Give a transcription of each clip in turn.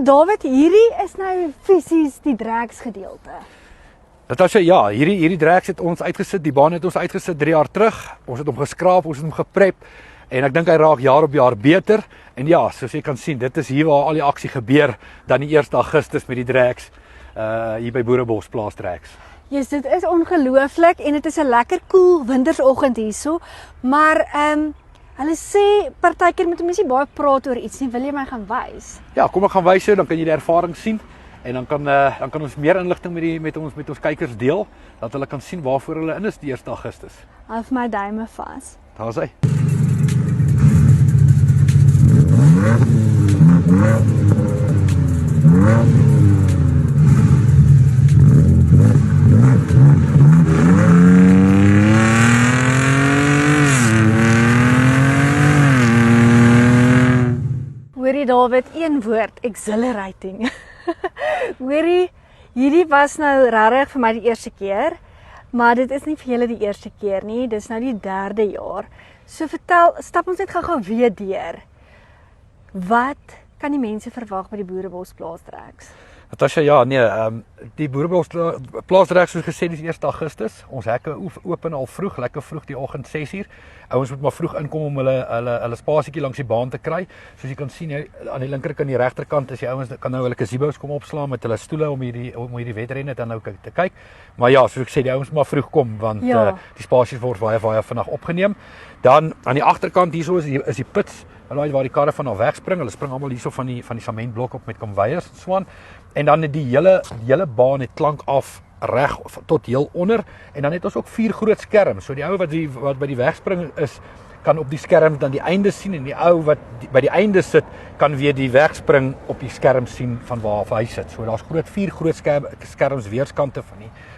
David, hierdie is nou fisies die drags gedeelte. Natasha, ja, hierdie drags het ons uitgesit, die baan het ons uitgesit 3 jaar terug. Ons het hom geskraap, ons het hom geprep en ek dink hy raak jaar op jaar beter. En ja, soos jy kan sien, dit is hier waar al die aksie gebeur dan die 1 Augustus met die drags hier by Boerebos Plaas Drags. Yes, dit is ongelooflik en dit is 'n lekker koel wintersoggend hierso, maar hulle sê partykeer moet 'n mens nie baie praat oor iets nie. Wil jy my gaan wys? Ja, kom ek gaan wys jou, dan kan jy die ervaring sien en dan kan ons meer inligting met ons kykers deel, dat hulle kan sien waarvoor hulle in is die 1 Augustus. Hou vir my duime vas. Daar's hy. Hoorie David, een woord, exhilarating. Hoorie, hierdie was nou regtig vir my die eerste keer, maar dit is nie vir julle die eerste keer nie, dis nou die 3de jaar. So vertel, stap ons net gou-gou weer deur. Wat kan die mense verwag by die Boerebos Plaas Drags? Natasha, ja, nee, die Boerebos Plaas Drags soos gesê dis 1 Augustus. Ons hekke open al vroeg, lekker vroeg die oggend 6uur. Ouens moet maar vroeg inkom om hulle spasietjie langs die baan te kry. Soos jy kan sien aan die linkerkant en die regterkant is die ouens kan nou hulle gazebos kom opslaan met hulle stoele om hierdie wedrenne dan nou te kyk. Maar ja, soos ek sê, die ouens moet maar vroeg kom want ja. Die spasies word baie vinnig opgeneem. Dan aan die agterkant hierso is die pits, waar die karre van wegspring. Hulle spring almal hierso van die sementblok op met konveiers en so aan. En dan die hele baan het klank af reg tot heel onder en dan het ons ook 4 groot skerms. So die ou wat by die wegspring is kan op die skerm dan die einde sien en die ou wat by die einde sit kan weer die wegspring op die skerm sien van waar hy sit. So daar's 4 groot skerms weerskante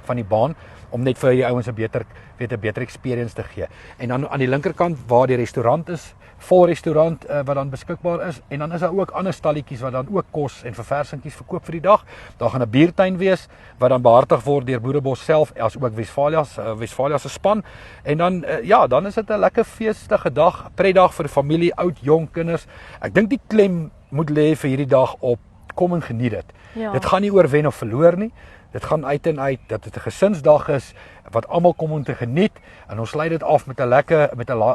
van die baan om net vir die ouens 'n beter experience te gee. En dan aan die linkerkant waar die restaurant is, vol restaurant wat dan beskikbaar is en dan is daar ook ander stalletjies wat dan ook kos en verversingkies verkoop vir die dag. Daar gaan 'n biertuin wees wat dan behartig word deur Boerebos self as ook Westfalia se span. En dan dan is dit 'n lekker feestige dag, pretdag vir die familie, oud, jong, kinders. Ek dink die klem moet lê vir hierdie dag op kom en geniet dit. Ja. Dit gaan nie oor wen of verloor nie. Dit gaan uit dat dit 'n gesinsdag is wat almal kom om te geniet en ons sluit dit af met 'n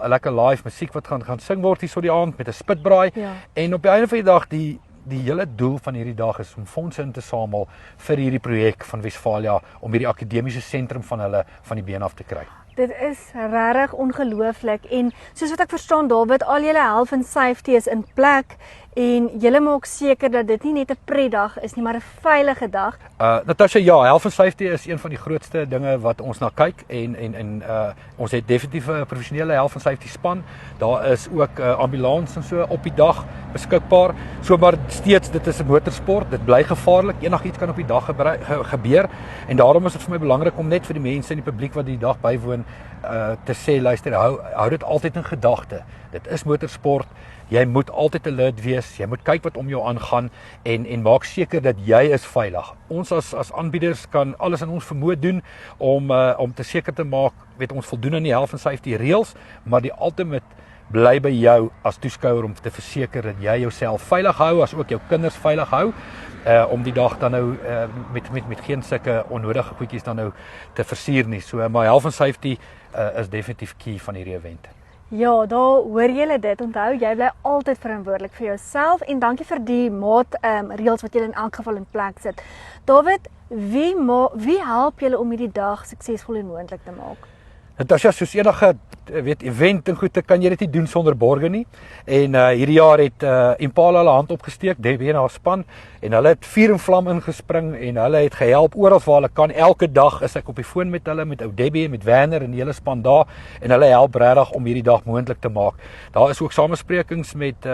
lekker live musiek wat gaan sing word hier so die aand met 'n spitbraai. Ja. En op die einde van die dag die hele doel van hierdie dag is om fondse in te samel vir hierdie projek van Westfalia om hierdie akademiese sentrum van die been af te kry. Dit is regtig ongelooflik en soos wat ek verstaan David, al julle health and safety is in plek en julle maak seker dat dit nie net 'n pretdag is nie, maar 'n veilige dag. Natasha, ja, health and safety is een van die grootste dinge wat ons na kyk en ons het definitief 'n professionele health and safety span. Daar is ook ambulans en so op die dag beskikbaar. So maar steeds dit is 'n motorsport, dit bly gevaarlik. Enigiets kan op die dag gebeur en daarom is dit vir my belangrik om net vir die mense in die publiek wat die dag bywoon te sê, luister, hou dit altyd in gedagte. Dit is motorsport. Jy moet altyd alert wees. Jy moet kyk wat om jou aangaan en maak seker dat jy is veilig. Ons as aanbieders kan alles in ons vermoë doen om te seker te maak, ons voldoen aan die health and safety reëls, maar die ultimate bly by jou as toeskouer om te verseker dat jy jouself veilig hou, as ook jou kinders veilig hou, om die dag dan nou met geen sulke onnodige goedjies dan nou te versier nie. So my health and safety is definitief key van hierdie event. Ja, daar hoor julle dit. Onthou, jy bly altyd verantwoordelik vir jouself en dankie vir die reëls wat julle in elk geval in plek sit. David, wie help julle om hierdie dag suksesvol en moontlik te maak? Natasha, soos enige event en goede kan jy dit nie doen sonder borge nie. En hierdie jaar het Impala hulle hand opgesteek, Debbie en haar span, en hulle het vuur en vlam ingespring en hulle het gehelp oral waar hulle kan. Elke dag is ek op die foon met hulle, met ou Debbie en met Werner en die hele span daar en hulle help regtig om hierdie dag moontlik te maak. Daar is ook samesprekings met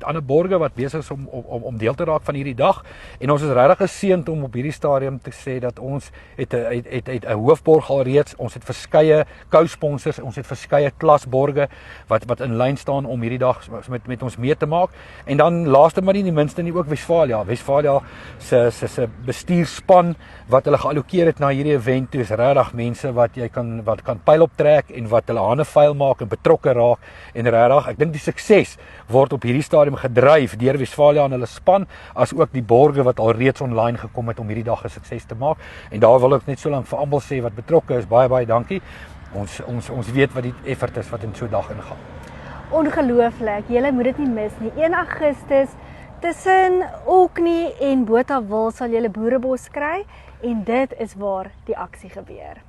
ander borge wat besig is om deel te raak van hierdie dag en ons is regtig geseënd om op hierdie stadium te sê dat ons het 'n hoofborg al reeds, ons het verskeie co-sponsors, ons het verskeie klasborge wat in lyn staan om hierdie dag met ons mee te maak. En dan laaste maar nie die minste nie ook Westfalia. Westfalia se bestuurspan wat hulle geallokeer het na hierdie event, toe is regtig mense wat kan pyl optrek en wat hulle hande vuil maak en betrokke raak en regtig, ek dink die sukses word op hierdie stadium gedryf deur Westfalia en hulle span, as ook die borge wat al reeds online gekom het om hierdie dag 'n sukses te maak. En daar wil ek net so lank vir almal sê wat betrokke is, baie dankie. Ons weet wat die effort is wat in so 'n dag ingaan. Ongelooflik, julle moet dit nie mis nie. 1 Augustus tussen Orkney en Botawil sal julle Boerebos kry en dit is waar die aksie gebeur.